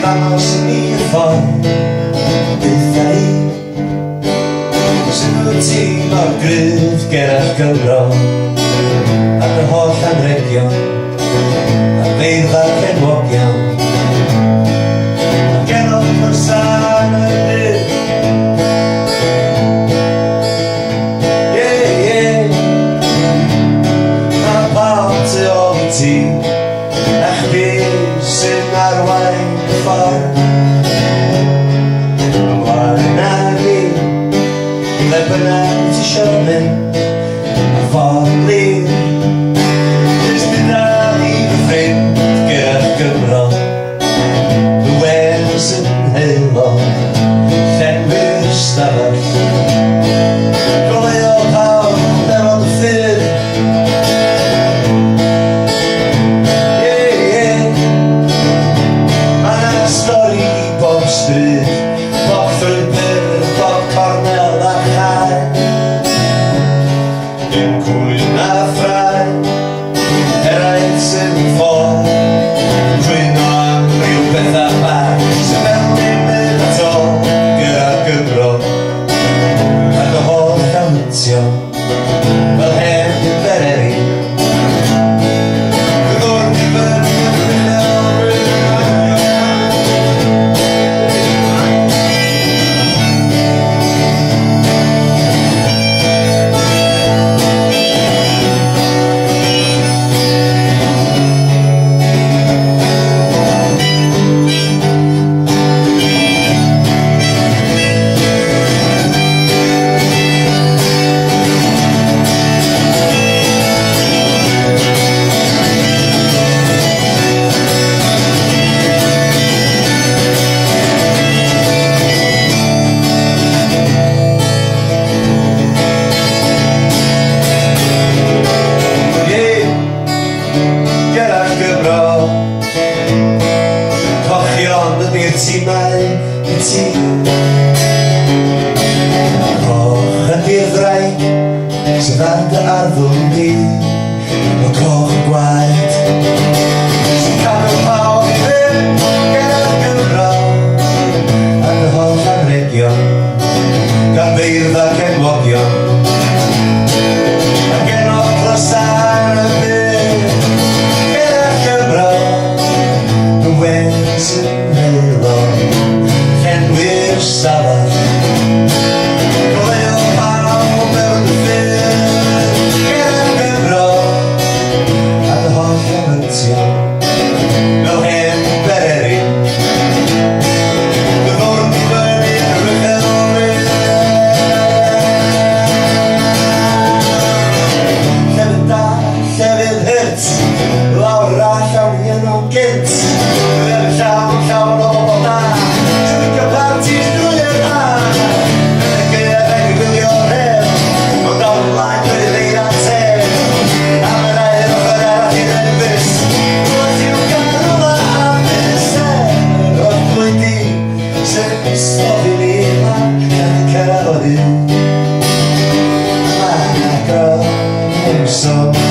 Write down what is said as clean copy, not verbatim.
ddangos i mi y ffordd bytha i sy'n wyt ti mor gryf gerach Gymro ac y holl anregion a feirfa'r enwogion ac enw o'r san o'r bydd a pawb tu ôl i ti a chdi sy'n arwain y ffordd ymlaen â fi ble bynnag ti isio mynd a ffordd blir jyst gyda ni fy ffrind gerach Gymro y wers yn heilog llenwi'r stafell goleuo pawb efo dy ffyrdd stori bob stryd, bob llwybr, bob cornel a chai dim cwyn a ffrai eraill sy'n ffôl cwyno am rhywbeth a bach sy'n fel dim yn at ôl gyda Gymro ac y holl ddawnsio fel hen bereri cochion ydy'r timau i ti coch ydy'r ddraig sydd ar dy arddwm di o coch y gwaed sy'n cadw pawb i fynd gerach Gymro ac y holl anregion gan feirdd ac enwogion ac enw closar y bydd gerach Gymro y wers yn heilog llenwi'r stafell goleuo pawb efo dy ffyrdd gerach Gymro ac y holl anregion fel hen bereri ddwrn i fyny yr uchelwyr llefydd da, llefydd hyrt lawr a llawion o gynt llefydd llawn o bobl da sy'n licio partis drwy'r ha yn y gaeaf gwylio'r hef ond o'n blaen blwydd eir a teg am yr air ochr arall i'r enfys roedd i'w garw dda am bysau roedd bwydi sy'n islodd i mi ac yn cyrraedd o hyn ac roedd so